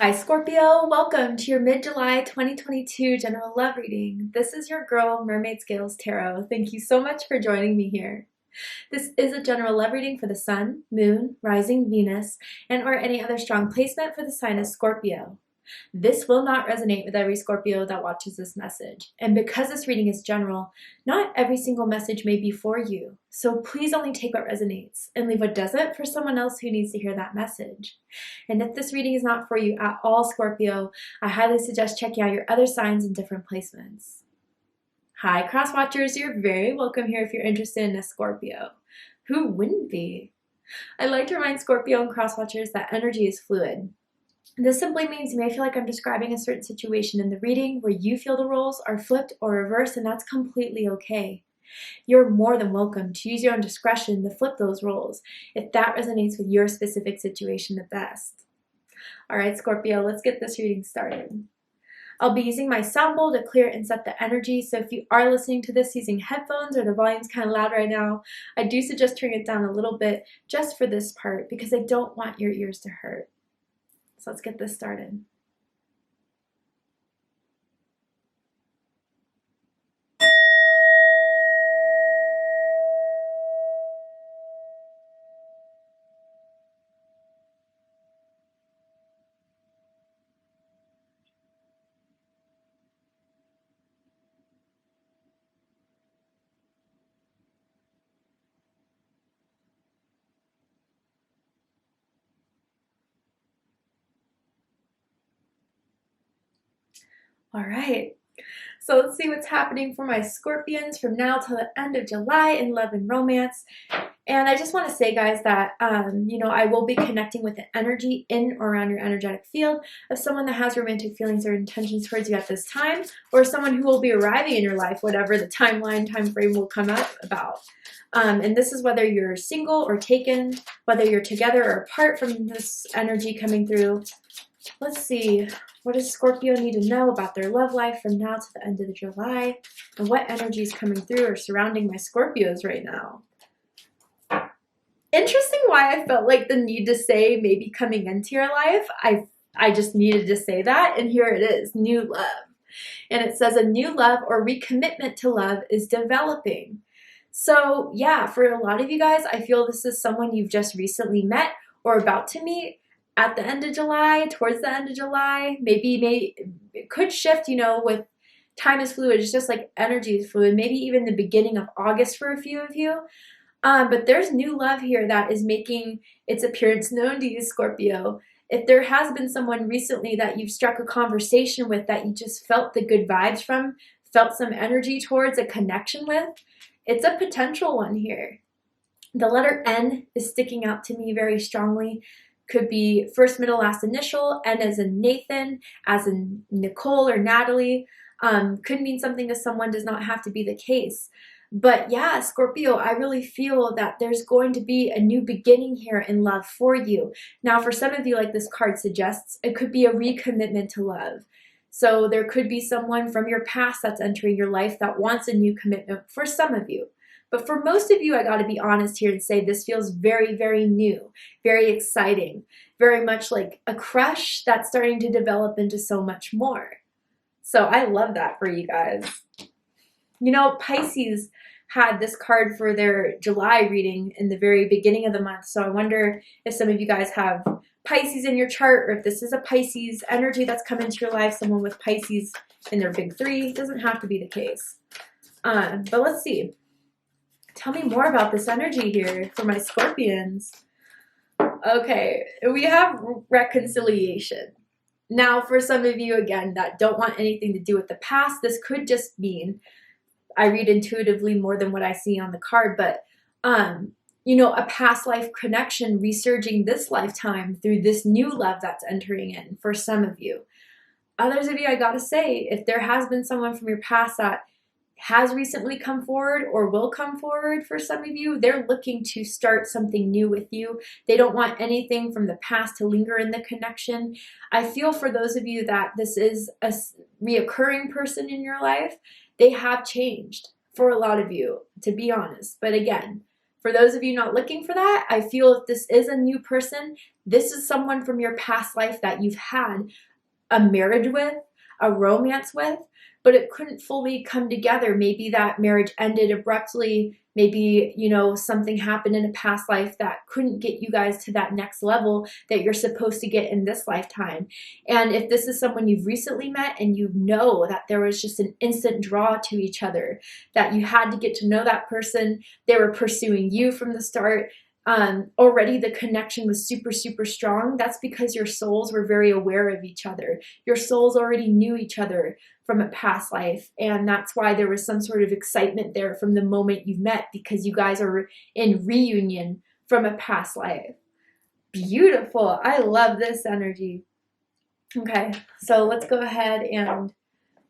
Hi Scorpio, welcome to your mid-July 2022 general love reading. This is your girl, Mermaid Scales Tarot. Thank you so much for joining me here. This is a general love reading for the Sun, Moon, Rising Venus, and or any other strong placement for the sign of Scorpio. This will not resonate with every Scorpio that watches this message. And because this reading is general, not every single message may be for you. So please only take what resonates and leave what doesn't for someone else who needs to hear that message. And if this reading is not for you at all, Scorpio, I highly suggest checking out your other signs in different placements. Hi, cross watchers. You're very welcome here if you're interested in a Scorpio. Who wouldn't be? I like to remind Scorpio and cross watchers that energy is fluid. This simply means you may feel like I'm describing a certain situation in the reading where you feel the roles are flipped or reversed, and that's completely okay. You're more than welcome to use your own discretion to flip those roles if that resonates with your specific situation the best. All right, Scorpio, let's get this reading started. I'll be using my sound bowl to clear and set the energy, so if you are listening to this using headphones or the volume's kind of loud right now, I do suggest turning it down a little bit just for this part because I don't want your ears to hurt. So let's get this started. All right, so let's see what's happening for my Scorpions from now till the end of July in love and romance. And I just want to say, guys, that, I will be connecting with the energy in or around your energetic field of someone that has romantic feelings or intentions towards you at this time, or someone who will be arriving in your life, whatever the time frame will come up about. And this is whether you're single or taken, whether you're together or apart from this energy coming through. Let's see, what does Scorpio need to know about their love life from now to the end of July? And what energy is coming through or surrounding my Scorpios right now? Interesting why I felt like the need to say maybe coming into your life. I just needed to say that, and here it is, new love. And it says a new love or recommitment to love is developing. So yeah, for a lot of you guys, I feel this is someone you've just recently met or about to meet at the end of July, towards the end of July. Maybe it could shift, with time is fluid. It's just like energy is fluid. Maybe even the beginning of August for a few of you. But there's new love here that is making its appearance known to you, Scorpio. If there has been someone recently that you've struck a conversation with that you just felt the good vibes from, felt some energy towards, a connection with, it's a potential one here. The letter N is sticking out to me very strongly. Could be first, middle, last initial. N as in Nathan, as in Nicole or Natalie. Could mean something to someone, does not have to be the case. But yeah, Scorpio, I really feel that there's going to be a new beginning here in love for you. Now, for some of you, like this card suggests, it could be a recommitment to love. So there could be someone from your past that's entering your life that wants a new commitment for some of you. But for most of you, I got to be honest here and say this feels very, very new, very exciting, very much like a crush that's starting to develop into so much more. So I love that for you guys. Pisces had this card for their July reading in the very beginning of the month. So I wonder if some of you guys have Pisces in your chart, or if this is a Pisces energy that's come into your life, someone with Pisces in their big three. It doesn't have to be the case. But let's see. Tell me more about this energy here for my Scorpions. Okay, we have reconciliation. Now, for some of you, again, that don't want anything to do with the past, this could just mean, I read intuitively more than what I see on the card, but, a past life connection resurging this lifetime through this new love that's entering in for some of you. Others of you, I gotta say, if there has been someone from your past that has recently come forward or will come forward for some of you, they're looking to start something new with you. They don't want anything from the past to linger in the connection. I feel for those of you that this is a reoccurring person in your life, they have changed for a lot of you, to be honest. But again, For those of you not looking for that, I feel if this is a new person, this is someone from your past life that you've had a marriage with, a romance with, but it couldn't fully come together. Maybe that marriage ended abruptly. Maybe, you know, something happened in a past life that couldn't get you guys to that next level that you're supposed to get in this lifetime. And if this is someone you've recently met and you know that there was just an instant draw to each other, that you had to get to know that person, they were pursuing you from the start, already the connection was super, super strong, that's because your souls were very aware of each other. Your souls already knew each other from a past life, and that's why there was some sort of excitement there from the moment you met, because you guys are in reunion from a past life. Beautiful. I love this energy. Okay, so let's go ahead and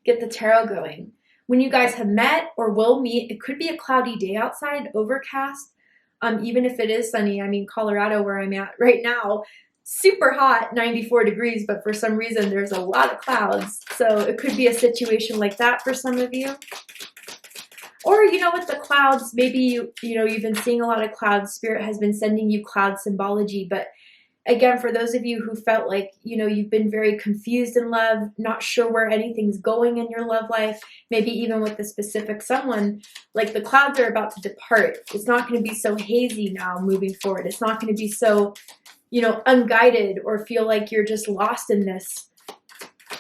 get the tarot going. When you guys have met or will meet, it could be a cloudy day outside, overcast. Even if it is sunny, I mean, Colorado, where I'm at right now, super hot, 94 degrees, but for some reason there's a lot of clouds. So it could be a situation like that for some of you. Or, you know, with the clouds, maybe you've been seeing a lot of clouds. Spirit has been sending you cloud symbology. But again, for those of you who felt like, you know, you've been very confused in love, not sure where anything's going in your love life, maybe even with the specific someone, like the clouds are about to depart. It's not going to be so hazy now moving forward. It's not going to be so, you know, unguided or feel like you're just lost in this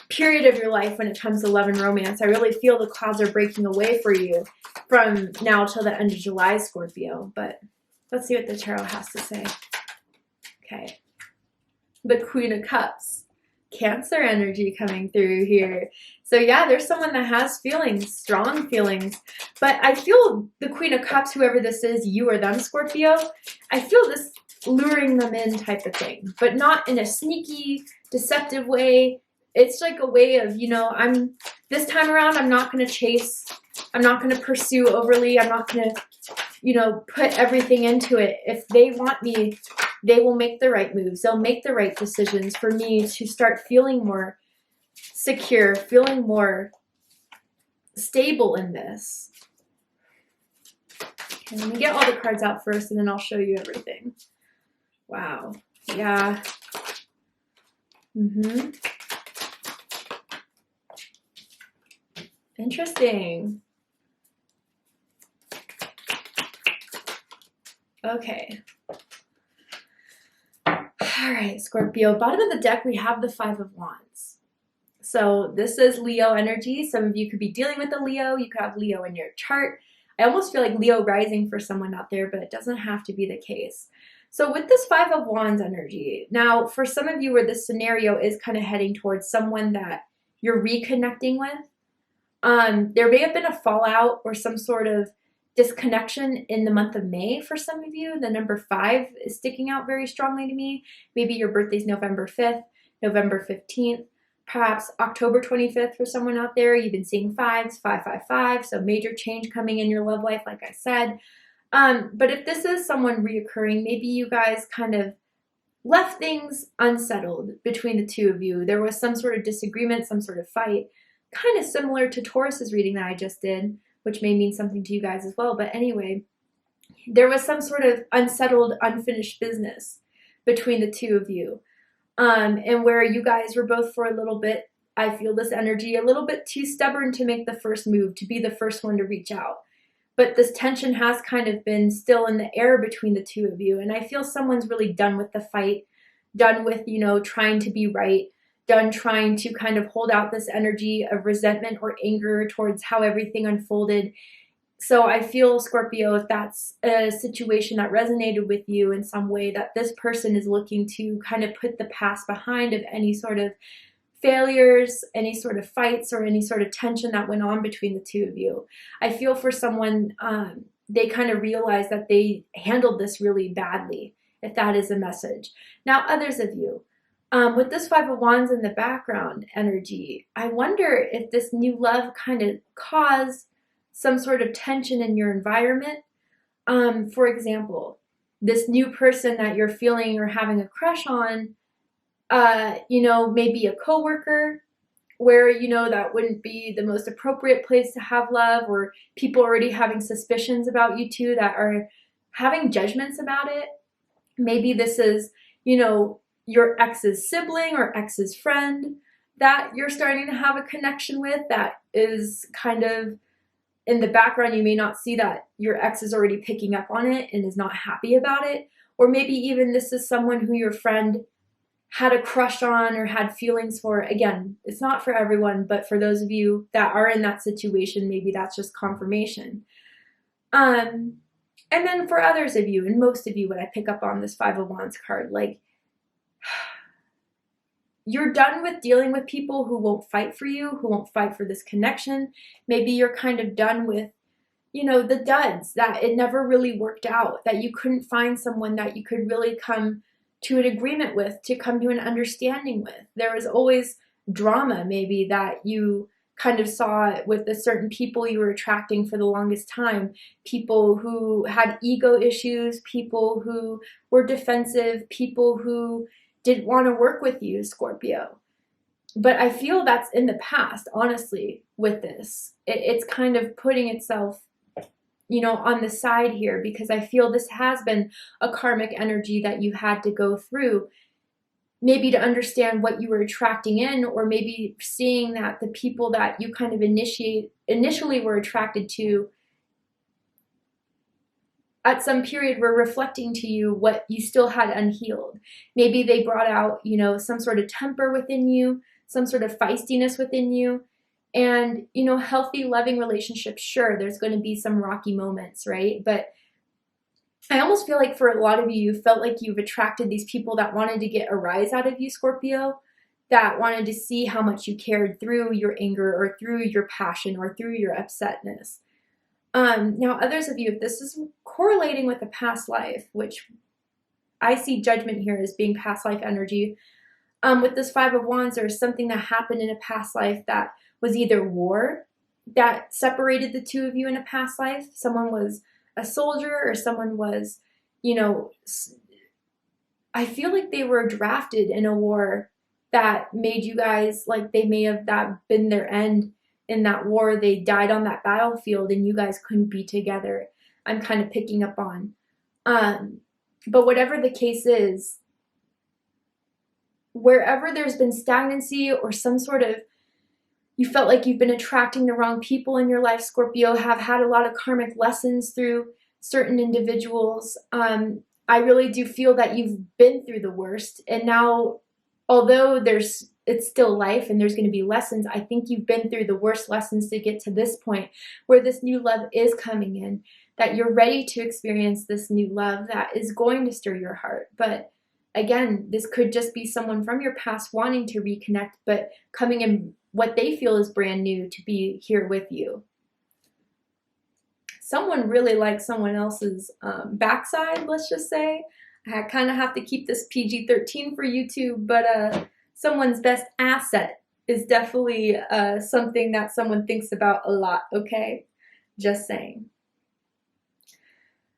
period of your life when it comes to love and romance. I really feel the clouds are breaking away for you from now till the end of July, Scorpio. But let's see what the tarot has to say. Okay. The Queen of Cups, Cancer energy coming through here. So yeah, there's someone that has feelings, strong feelings, but I feel the Queen of Cups, whoever this is, you or them, Scorpio, I feel this luring them in type of thing, but not in a sneaky, deceptive way. It's like a way of, you know, this time around, I'm not going to chase, I'm not going to pursue overly, I'm not going to, you know, put everything into it. If they want me, they will make the right moves. They'll make the right decisions for me to start feeling more secure, feeling more stable in this. Okay, let me get all the cards out first and then I'll show you everything. Wow. Yeah. Interesting. Okay. All right, Scorpio. Bottom of the deck, we have the Five of Wands. So this is Leo energy. Some of you could be dealing with a Leo. You could have Leo in your chart. I almost feel like Leo rising for someone out there, but it doesn't have to be the case. So with this Five of Wands energy, now for some of you where this scenario is kind of heading towards someone that you're reconnecting with, there may have been a fallout or some sort of disconnection in the month of May for some of you. The number 5 is sticking out very strongly to me. Maybe your birthday's November 5th, November 15th, perhaps October 25th for someone out there. You've been seeing 5s, 555, so major change coming in your love life, like I said. But if this is someone reoccurring, maybe you guys kind of left things unsettled between the two of you. There was some sort of disagreement, some sort of fight, kind of similar to Taurus's reading that I just did, which may mean something to you guys as well. But anyway, there was some sort of unsettled, unfinished business between the two of you. And where you guys were both for a little bit, I feel this energy, a little bit too stubborn to make the first move, to be the first one to reach out. But this tension has kind of been still in the air between the two of you. And I feel someone's really done with the fight, done with, you know, trying to be right, done trying to kind of hold out this energy of resentment or anger towards how everything unfolded. So I feel, Scorpio, if that's a situation that resonated with you in some way, that this person is looking to kind of put the past behind of any sort of failures, any sort of fights, or any sort of tension that went on between the two of you. I feel for someone, they kind of realize that they handled this really badly, if that is a message. Now, others of you, with this Five of Wands in the background energy, I wonder if this new love kind of caused some sort of tension in your environment. For example, this new person that you're feeling or having a crush on, you know, maybe a coworker where, you know, that wouldn't be the most appropriate place to have love, or people already having suspicions about you two that are having judgments about it. Maybe this is, you know, your ex's sibling or ex's friend that you're starting to have a connection with that is kind of in the background. You may not see that your ex is already picking up on it and is not happy about it. Or maybe even this is someone who your friend had a crush on or had feelings for. Again, it's not for everyone, but for those of you that are in that situation, maybe that's just confirmation. And then for others of you, and most of you, when I pick up on this Five of Wands card, like, you're done with dealing with people who won't fight for you, who won't fight for this connection. Maybe you're kind of done with, you know, the duds, that it never really worked out, that you couldn't find someone that you could really come to an agreement with, to come to an understanding with. There was always drama, maybe, that you kind of saw with the certain people you were attracting for the longest time. People who had ego issues, people who were defensive, people who didn't want to work with you, Scorpio. But I feel that's in the past, honestly, with this. It's kind of putting itself, you know, on the side here, because I feel this has been a karmic energy that you had to go through, maybe to understand what you were attracting in, or maybe seeing that the people that you kind of initially were attracted to at some period were reflecting to you what you still had unhealed. Maybe they brought out, you know, some sort of temper within you, some sort of feistiness within you. And, you know, healthy, loving relationships, sure, there's going to be some rocky moments, right? But I almost feel like for a lot of you, you felt like you've attracted these people that wanted to get a rise out of you, Scorpio, that wanted to see how much you cared through your anger or through your passion or through your upsetness. Now, others of you, if this is correlating with a past life, which I see judgment here as being past life energy, with this Five of Wands, there's something that happened in a past life that was either war that separated the two of you in a past life. Someone was a soldier, or someone was, you know, I feel like they were drafted in a war that made you guys, like, they may have that been their end in that war. They died on that battlefield and you guys couldn't be together. I'm kind of picking up on. But whatever the case is, wherever there's been stagnancy or some sort of, you felt like you've been attracting the wrong people in your life, Scorpio, have had a lot of karmic lessons through certain individuals. I really do feel that you've been through the worst. And now, although it's still life and there's going to be lessons, I think you've been through the worst lessons to get to this point where this new love is coming in, that you're ready to experience this new love that is going to stir your heart. But again, this could just be someone from your past wanting to reconnect, but coming in what they feel is brand new to be here with you. Someone really likes someone else's backside, let's just say. I kind of have to keep this PG-13 for YouTube, but someone's best asset is definitely something that someone thinks about a lot, okay? Just saying.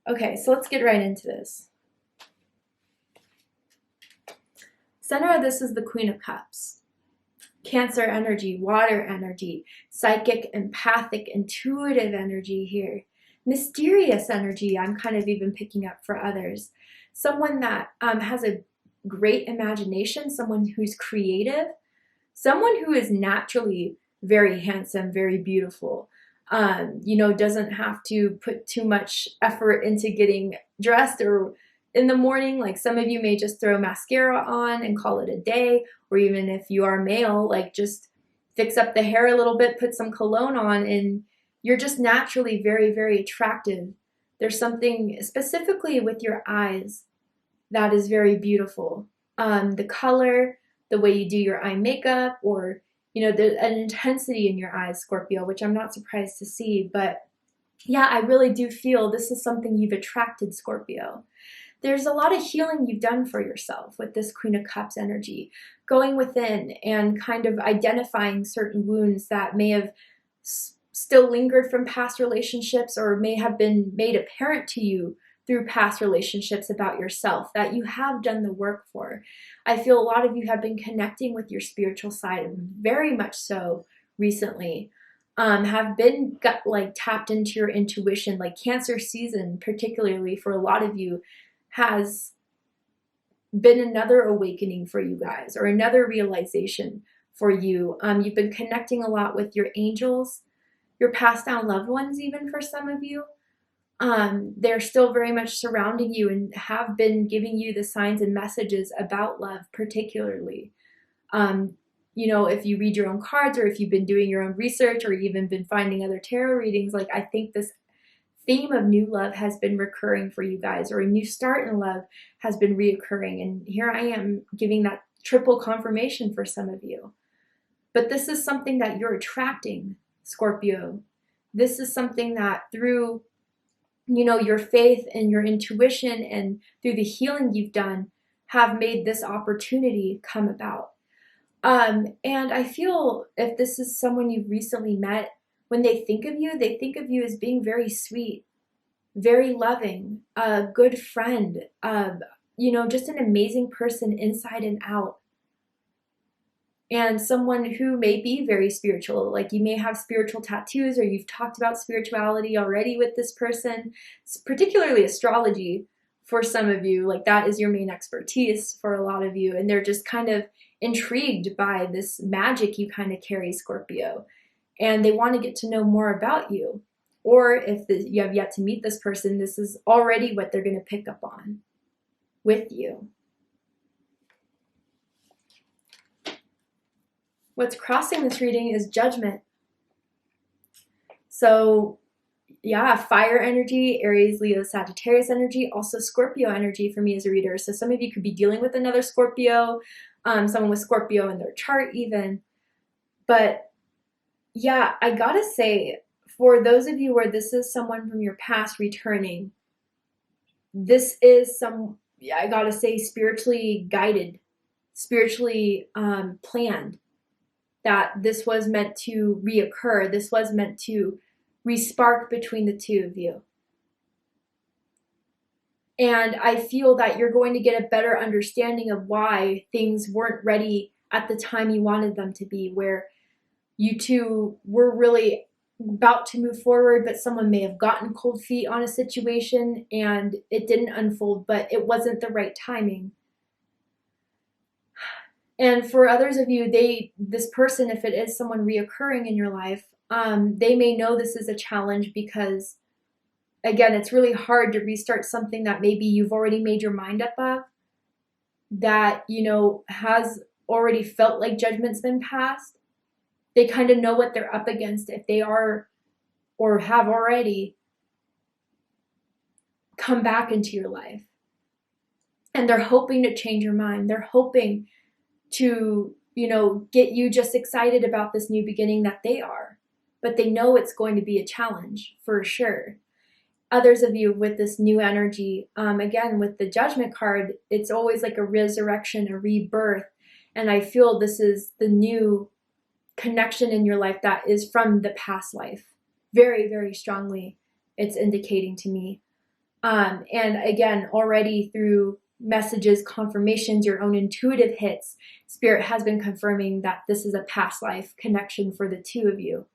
Okay, so let's get right into this. Center of this is the Queen of Cups. Cancer energy, water energy, psychic, empathic, intuitive energy here. Mysterious energy, I'm kind of even picking up for others. Someone that has a great imagination, someone who's creative, someone who is naturally very handsome, very beautiful. You know, doesn't have to put too much effort into getting dressed, or in the morning, like some of you may just throw mascara on and call it a day, or even if you are male, like just fix up the hair a little bit, put some cologne on, and you're just naturally very, very attractive. There's something specifically with your eyes that is very beautiful. The color, the way you do your eye makeup, or, you know, there's an intensity in your eyes, Scorpio, which I'm not surprised to see. But yeah, I really do feel this is something you've attracted, Scorpio. There's a lot of healing you've done for yourself with this Queen of Cups energy, going within and kind of identifying certain wounds that may have still lingered from past relationships, or may have been made apparent to you through past relationships about yourself that you have done the work for. I feel a lot of you have been connecting with your spiritual side very much so recently. have been tapped into your intuition. Like Cancer season, particularly for a lot of you, has been another awakening for you guys, or another realization for you. You've been connecting a lot with your angels, your passed down loved ones, even for some of you. They're still very much surrounding you and have been giving you the signs and messages about love, particularly. If you read your own cards, or if you've been doing your own research, or even been finding other tarot readings, like I think this theme of new love has been recurring for you guys, or a new start in love has been reoccurring. And here I am giving that triple confirmation for some of you. But this is something that you're attracting, Scorpio. This is something that through, your faith and your intuition and through the healing you've done, have made this opportunity come about. And I feel if this is someone you've recently met, when they think of you as being very sweet, very loving, a good friend, just an amazing person inside and out. And someone who may be very spiritual, like you may have spiritual tattoos, or you've talked about spirituality already with this person, particularly astrology for some of you, like that is your main expertise for a lot of you. And they're just kind of intrigued by this magic you kind of carry, Scorpio. And they want to get to know more about you. Or if you have yet to meet this person, this is already what they're going to pick up on with you. What's crossing this reading is Judgment. So yeah, fire energy, Aries, Leo, Sagittarius energy, also Scorpio energy for me as a reader. So some of you could be dealing with another Scorpio, someone with Scorpio in their chart even. But yeah, I gotta say, for those of you where this is someone from your past returning, this is I gotta say, spiritually guided, spiritually planned, that this was meant to reoccur. This was meant to respark between the two of you. And I feel that you're going to get a better understanding of why things weren't ready at the time you wanted them to be, where you two were really about to move forward, but someone may have gotten cold feet on a situation and it didn't unfold, but it wasn't the right timing. And for others of you, this person, if it is someone reoccurring in your life, they may know this is a challenge because, again, it's really hard to restart something that maybe you've already made your mind up of, that, has already felt like judgment's been passed. They kind of know what they're up against if they are or have already come back into your life. And they're hoping to change your mind. They're hoping to, get you just excited about this new beginning that they are. But they know it's going to be a challenge for sure. Others of you with this new energy, again, with the Judgment card, it's always like a resurrection, a rebirth. And I feel this is the new connection in your life that is from the past life. Very, very strongly, it's indicating to me. And again, already through messages, confirmations, your own intuitive hits, Spirit has been confirming that this is a past life connection for the two of you.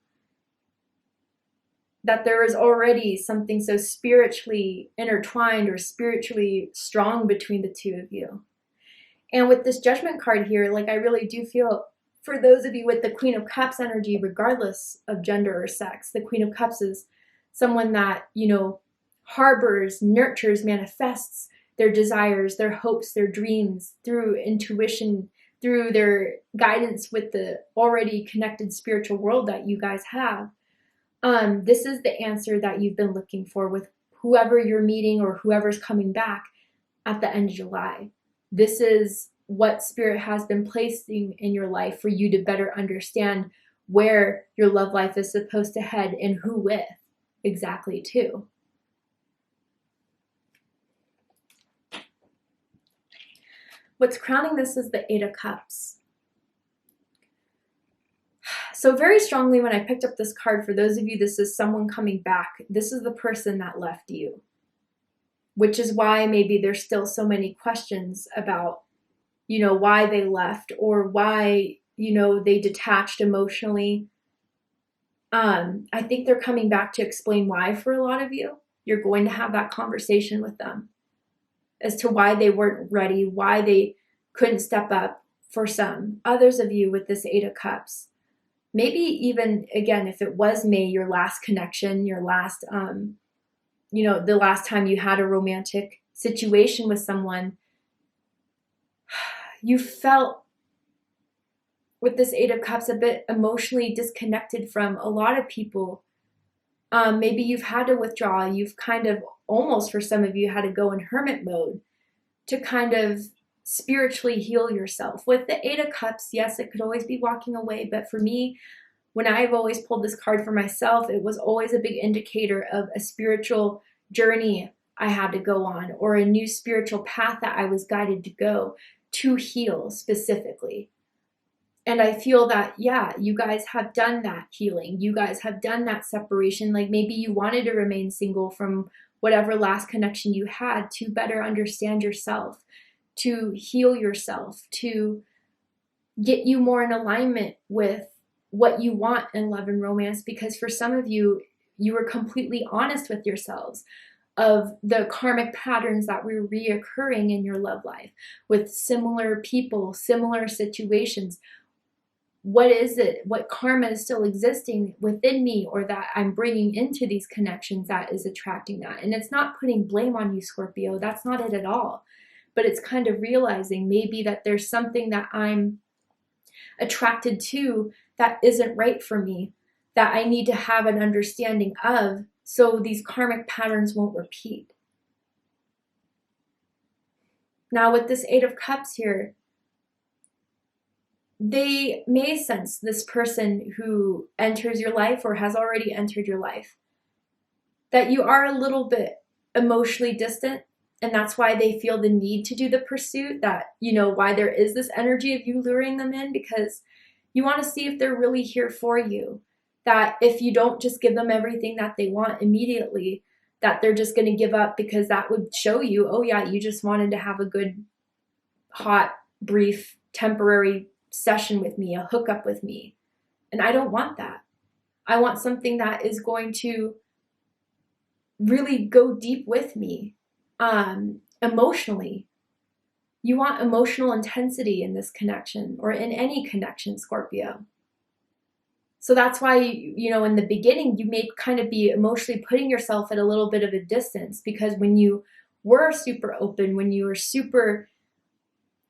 That there is already something so spiritually intertwined or spiritually strong between the two of you. And with this Judgment card here, like I really do feel, for those of you with the Queen of Cups energy, regardless of gender or sex, the Queen of Cups is someone that, harbors, nurtures, manifests their desires, their hopes, their dreams through intuition, through their guidance with the already connected spiritual world that you guys have. This is the answer that you've been looking for with whoever you're meeting or whoever's coming back at the end of July. This is what Spirit has been placing in your life for you to better understand where your love life is supposed to head and who with exactly too. What's crowning this is the Eight of Cups. So very strongly when I picked up this card, for those of you, this is someone coming back. This is the person that left you, which is why maybe there's still so many questions about, why they left or why, they detached emotionally. I think they're coming back to explain why for a lot of you. You're going to have that conversation with them as to why they weren't ready, why they couldn't step up. For some others of you with this Eight of Cups, maybe even, again, if it was May, your last connection, your last, the last time you had a romantic situation with someone, you felt with this Eight of Cups a bit emotionally disconnected from a lot of people. Maybe you've had to withdraw. You've kind of almost, for some of you, had to go in hermit mode to kind of spiritually heal yourself. With the Eight of Cups, yes, it could always be walking away. But for me, when I've always pulled this card for myself, it was always a big indicator of a spiritual journey I had to go on, or a new spiritual path that I was guided to go to heal specifically. And I feel that, yeah, you guys have done that healing. You guys have done that separation. Like maybe you wanted to remain single from whatever last connection you had to better understand yourself, to heal yourself, to get you more in alignment with what you want in love and romance. Because for some of you, you were completely honest with yourselves of the karmic patterns that were reoccurring in your love life with similar people, similar situations. What is it? What karma is still existing within me, or that I'm bringing into these connections that is attracting that? And it's not putting blame on you, Scorpio. That's not it at all. But it's kind of realizing maybe that there's something that I'm attracted to that isn't right for me, that I need to have an understanding of, so these karmic patterns won't repeat. Now with this Eight of Cups here, they may sense this person who enters your life or has already entered your life, that you are a little bit emotionally distant, and that's why they feel the need to do the pursuit, that, why there is this energy of you luring them in, because you want to see if they're really here for you, that if you don't just give them everything that they want immediately, that they're just going to give up, because that would show you, oh yeah, you just wanted to have a good, hot, brief, temporary session with me, a hookup with me. And I don't want that. I want something that is going to really go deep with me, emotionally. You want emotional intensity in this connection, or in any connection, Scorpio. So that's why, in the beginning, you may kind of be emotionally putting yourself at a little bit of a distance, because when you were super open, when you were super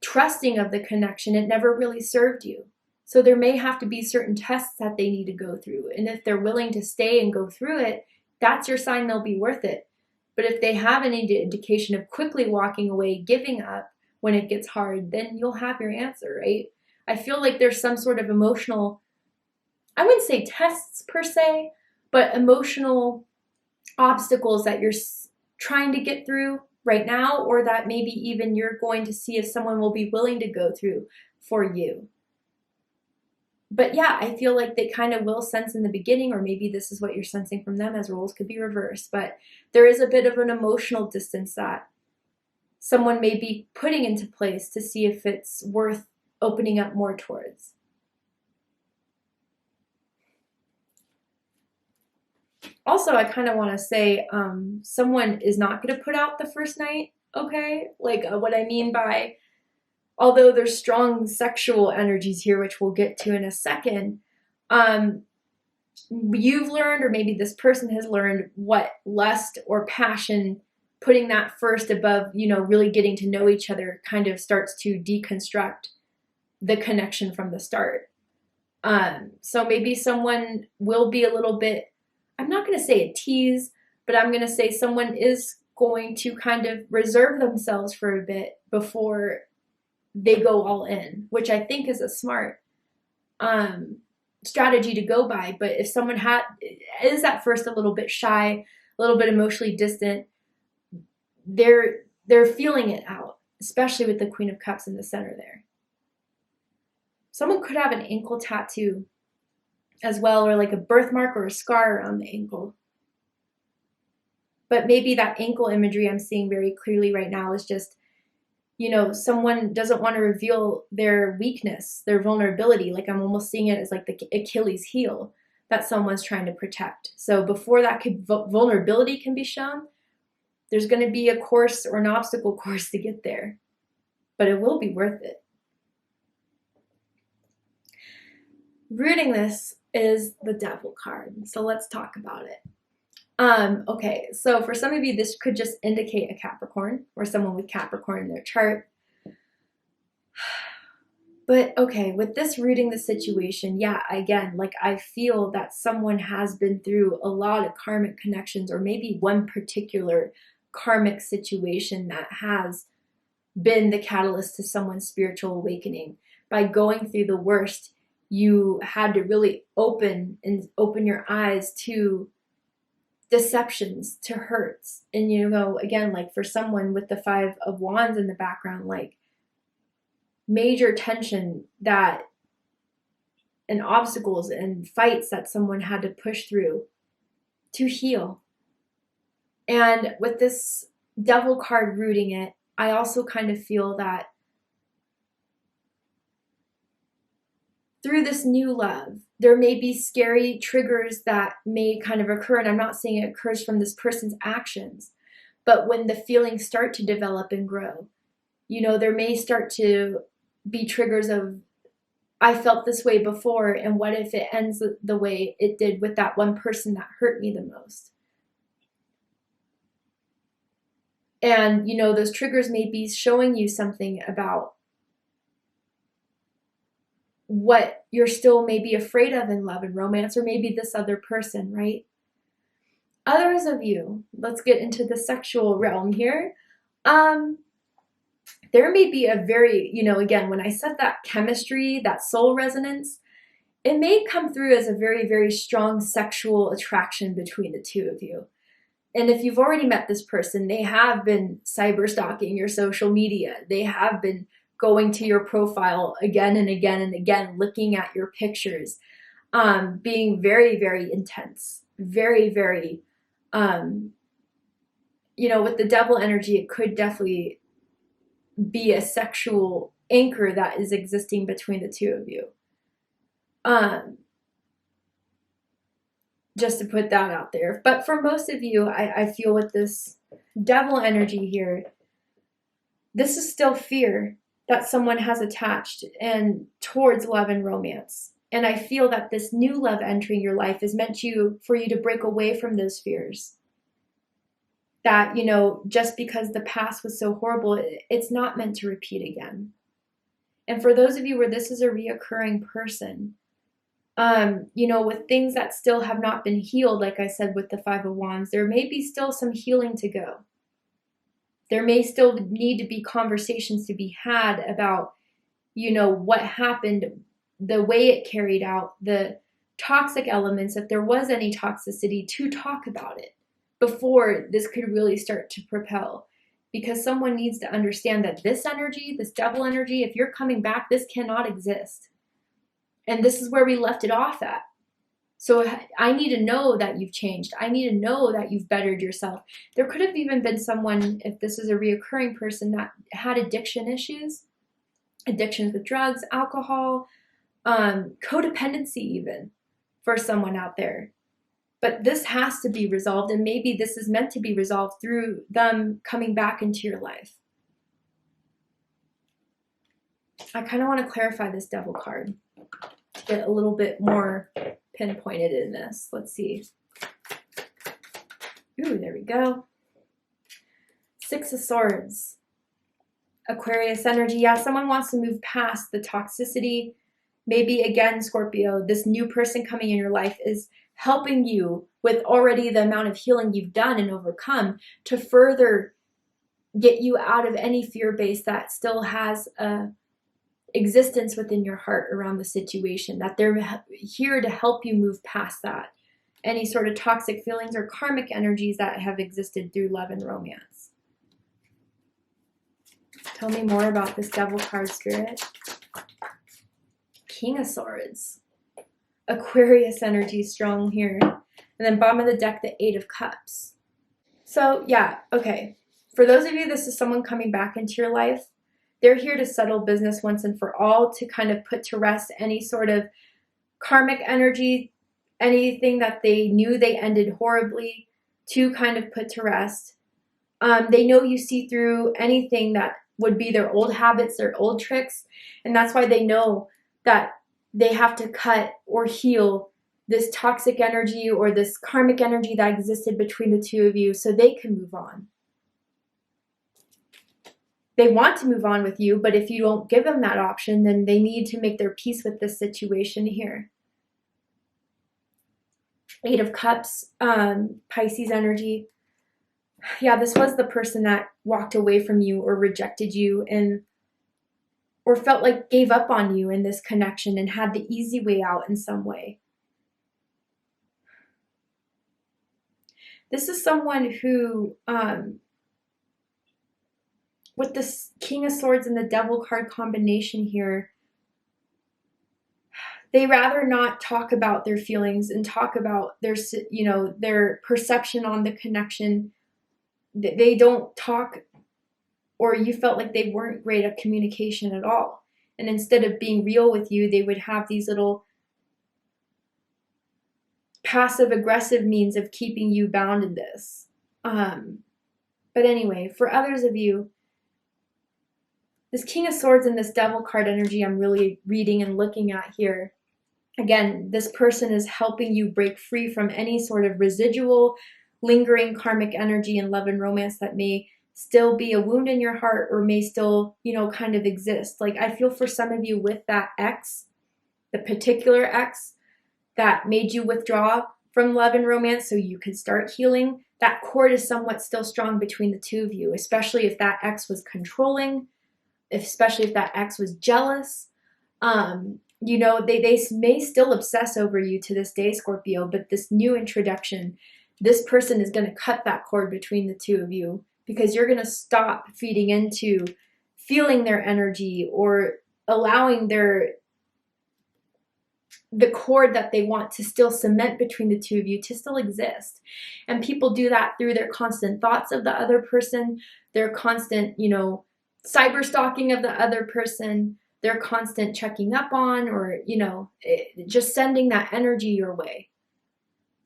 trusting of the connection, it never really served you. So there may have to be certain tests that they need to go through. And if they're willing to stay and go through it, that's your sign they'll be worth it. But if they have any indication of quickly walking away, giving up when it gets hard, then you'll have your answer, right? I feel like there's some sort of emotional, I wouldn't say tests per se, but emotional obstacles that you're trying to get through right now, or that maybe even you're going to see if someone will be willing to go through for you. But yeah, I feel like they kind of will sense in the beginning, or maybe this is what you're sensing from them, as roles could be reversed, but there is a bit of an emotional distance that someone may be putting into place to see if it's worth opening up more towards. Also, I kind of want to say someone is not going to put out the first night, okay? Like what I mean by, although there's strong sexual energies here, which we'll get to in a second, you've learned, or maybe this person has learned, what lust or passion, putting that first above, really getting to know each other, kind of starts to deconstruct the connection from the start. So maybe someone will be a little bit, I'm not going to say a tease, but I'm going to say someone is going to kind of reserve themselves for a bit before they go all in, which I think is a smart strategy to go by. But if someone is at first a little bit shy, a little bit emotionally distant, they're feeling it out, especially with the Queen of Cups in the center there. Someone could have an ankle tattoo as well, or like a birthmark or a scar around the ankle. But maybe that ankle imagery I'm seeing very clearly right now is just, someone doesn't want to reveal their weakness, their vulnerability. Like I'm almost seeing it as like the Achilles heel. that someone's trying to protect. So before that vulnerability can be shown, there's going to be a course or an obstacle course to get there, but it will be worth it. Rooting this is the Devil card, so let's talk about it. Okay, so for some of you, this could just indicate a Capricorn or someone with Capricorn in their chart. But okay, with this rooting the situation, yeah, again, like I feel that someone has been through a lot of karmic connections, or maybe one particular karmic situation that has been the catalyst to someone's spiritual awakening. By going through the worst, you had to really open your eyes to deceptions, to hurts. And you know, again, like for someone with the 5 of Wands in the background, like major tension that and obstacles and fights that someone had to push through to heal. And with this Devil card rooting it, I also kind of feel that through this new love, there may be scary triggers that may kind of occur, and I'm not saying it occurs from this person's actions, but when the feelings start to develop and grow, you know, there may start to be triggers of, I felt this way before, and what if it ends the way it did with that one person that hurt me the most? And, you know, those triggers may be showing you something about what you're still maybe afraid of in love and romance, or maybe this other person, right? Others of you, let's get into the sexual realm here. There may be a very, you know, again, when I said that chemistry, that soul resonance, it may come through as a very, very strong sexual attraction between the two of you. And if you've already met this person, they have been cyber stalking your social media. They have been going to your profile again and again and again, looking at your pictures, being very, very intense, very, very, you know, with the Devil energy, it could definitely be a sexual anchor that is existing between the two of you. Just to put that out there. But for most of you, I feel with this Devil energy here, this is still fear that someone has attached and towards love and romance. And I feel that this new love entering your life is meant for you to break away from those fears. That, you know, just because the past was so horrible, it's not meant to repeat again. And for those of you where this is a reoccurring person, you know, with things that still have not been healed, like I said with the 5 of Wands, there may be still some healing to go. There may still need to be conversations to be had about, you know, what happened, the way it carried out, the toxic elements, if there was any toxicity, to talk about it before this could really start to propel. Because someone needs to understand that this energy, this Devil energy, if you're coming back, this cannot exist. And this is where we left it off at. So I need to know that you've changed. I need to know that you've bettered yourself. There could have even been someone, if this is a reoccurring person, that had addiction issues, addictions with drugs, alcohol, codependency even, for someone out there. But this has to be resolved, and maybe this is meant to be resolved through them coming back into your life. I kind of want to clarify this Devil card to get a little bit more pinpointed in this. Let's see. Ooh, there we go. 6 of Swords. Aquarius energy. Yeah, someone wants to move past the toxicity. Maybe, again, Scorpio, this new person coming in your life is helping you with already the amount of healing you've done and overcome to further get you out of any fear base that still has a existence within your heart around the situation, that they're here to help you move past that. Any sort of toxic feelings or karmic energies that have existed through love and romance. Tell me more about this Devil card, Spirit. King of Swords. Aquarius energy strong here. And then bottom of the deck, the 8 of Cups. So yeah, okay. For those of you, this is someone coming back into your life. They're here to settle business once and for all, to kind of put to rest any sort of karmic energy anything that they knew they ended horribly to kind of put to rest. They know you see through anything that would be their old habits, their old tricks, and that's why they know that they have to cut or heal this toxic energy or this karmic energy that existed between the two of you so they can move on. They want to move on with you, but if you don't give them that option, then they need to make their peace with this situation here. Eight of Cups, Pisces energy. Yeah, this was the person that walked away from you or rejected you and or felt like gave up on you in this connection and had the easy way out in some way. This is someone who, with this King of Swords and the Devil card combination here, they rather not talk about their feelings and talk about their, their perception on the connection. They don't talk, or you felt like they weren't great at communication at all. And instead of being real with you, they would have these little passive aggressive means of keeping you bound in this. But anyway, for others of you, this King of Swords and this Devil card energy I'm really reading and looking at here. Again, this person is helping you break free from any sort of residual, lingering karmic energy in love and romance that may still be a wound in your heart or may still, kind of exist. Like, I feel for some of you with that ex, the particular ex that made you withdraw from love and romance so you could start healing, that cord is somewhat still strong between the two of you, especially if that ex was controlling, especially if that ex was jealous. They may still obsess over you to this day, Scorpio, but this new introduction, this person is going to cut that cord between the two of you because you're going to stop feeding into feeling their energy or allowing the cord that they want to still cement between the two of you to still exist. And people do that through their constant thoughts of the other person, their constant, cyber stalking of the other person, their constant checking up on, or, just sending that energy your way.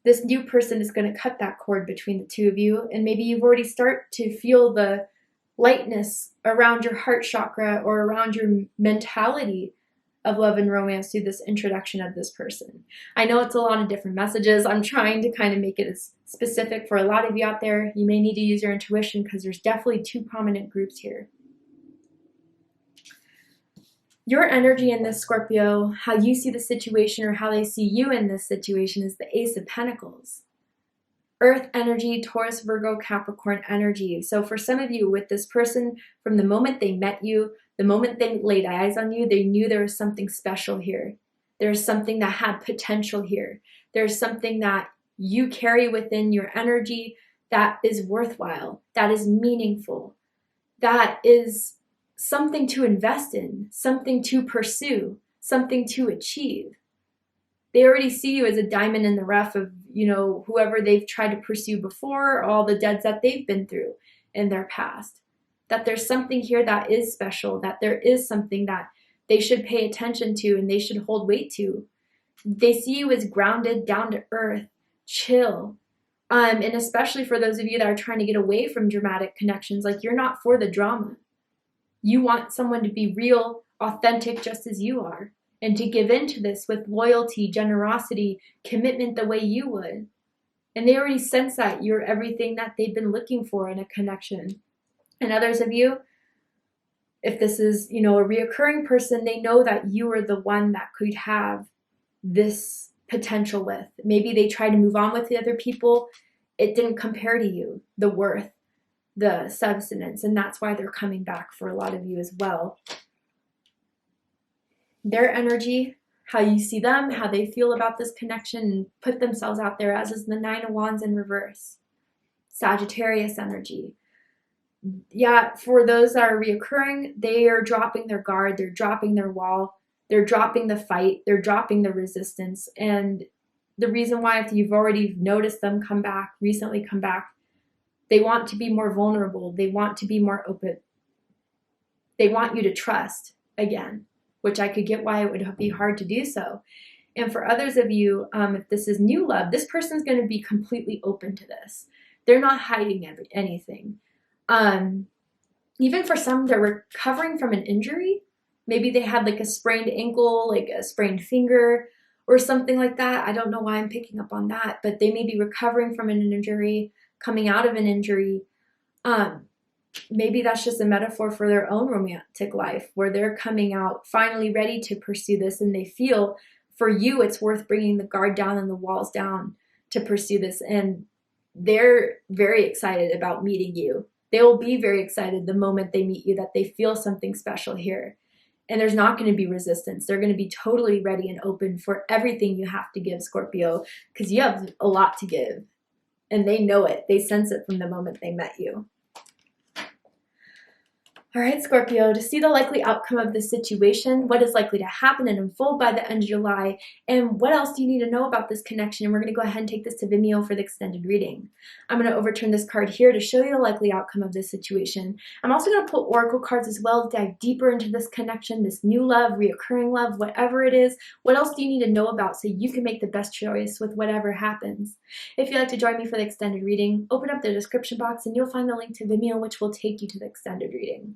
This new person is going to cut that cord between the two of you, and maybe you've already start to feel the lightness around your heart chakra or around your mentality of love and romance through this introduction of this person. I know it's a lot of different messages. I'm trying to kind of make it as specific for a lot of you out there. You may need to use your intuition because there's definitely two prominent groups here. Your energy in this, Scorpio, how you see the situation or how they see you in this situation is the Ace of Pentacles. Earth energy, Taurus, Virgo, Capricorn energy. So for some of you with this person, from the moment they met you, the moment they laid eyes on you, they knew there was something special here. There's something that had potential here. There's something that you carry within your energy that is worthwhile, that is meaningful, that is something to invest in, something to pursue, something to achieve. They already see you as a diamond in the rough of, whoever they've tried to pursue before, all the deads that they've been through in their past. That there's something here that is special, that there is something that they should pay attention to and they should hold weight to. They see you as grounded, down to earth, chill. And especially for those of you that are trying to get away from dramatic connections, like you're not for the drama. You want someone to be real, authentic, just as you are, and to give into this with loyalty, generosity, commitment the way you would. And they already sense that you're everything that they've been looking for in a connection. And others of you, if this is, a reoccurring person, they know that you are the one that could have this potential with. Maybe they tried to move on with the other people. It didn't compare to you, the worth, the substance, and that's why they're coming back for a lot of you as well. Their energy, how you see them, how they feel about this connection, and put themselves out there, as is the Nine of Wands in reverse. Sagittarius energy. Yeah, for those that are reoccurring, they are dropping their guard, they're dropping their wall, they're dropping the fight, they're dropping the resistance. And the reason why, if you've already noticed them recently come back, they want to be more vulnerable. They want to be more open. They want you to trust again, which I could get why it would be hard to do so. And for others of you, if this is new love, this person's going to be completely open to this. They're not hiding anything. Even for some, they're recovering from an injury. Maybe they had like a sprained ankle, like a sprained finger, or something like that. I don't know why I'm picking up on that, but they may be recovering from an injury, coming out of an injury. Maybe that's just a metaphor for their own romantic life, where they're coming out finally ready to pursue this, and they feel for you it's worth bringing the guard down and the walls down to pursue this. And they're very excited about meeting you. They will be very excited the moment they meet you, that they feel something special here. And there's not going to be resistance. They're going to be totally ready and open for everything you have to give, Scorpio, because you have a lot to give. And they know it. They sense it from the moment they met you. All right, Scorpio, to see the likely outcome of this situation, what is likely to happen and unfold by the end of July, and what else do you need to know about this connection? And we're going to go ahead and take this to Vimeo for the extended reading. I'm going to overturn this card here to show you the likely outcome of this situation. I'm also going to pull oracle cards as well to dive deeper into this connection, this new love, reoccurring love, whatever it is. What else do you need to know about so you can make the best choice with whatever happens? If you'd like to join me for the extended reading, open up the description box and you'll find the link to Vimeo, which will take you to the extended reading.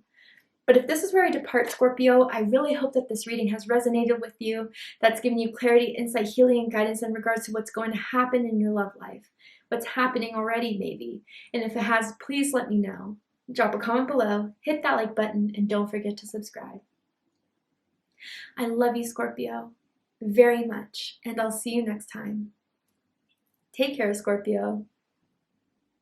But if this is where I depart, Scorpio, I really hope that this reading has resonated with you, that's given you clarity, insight, healing, and guidance in regards to what's going to happen in your love life, what's happening already maybe. And if it has, please let me know. Drop a comment below, hit that like button, and don't forget to subscribe. I love you, Scorpio, very much, and I'll see you next time. Take care, Scorpio.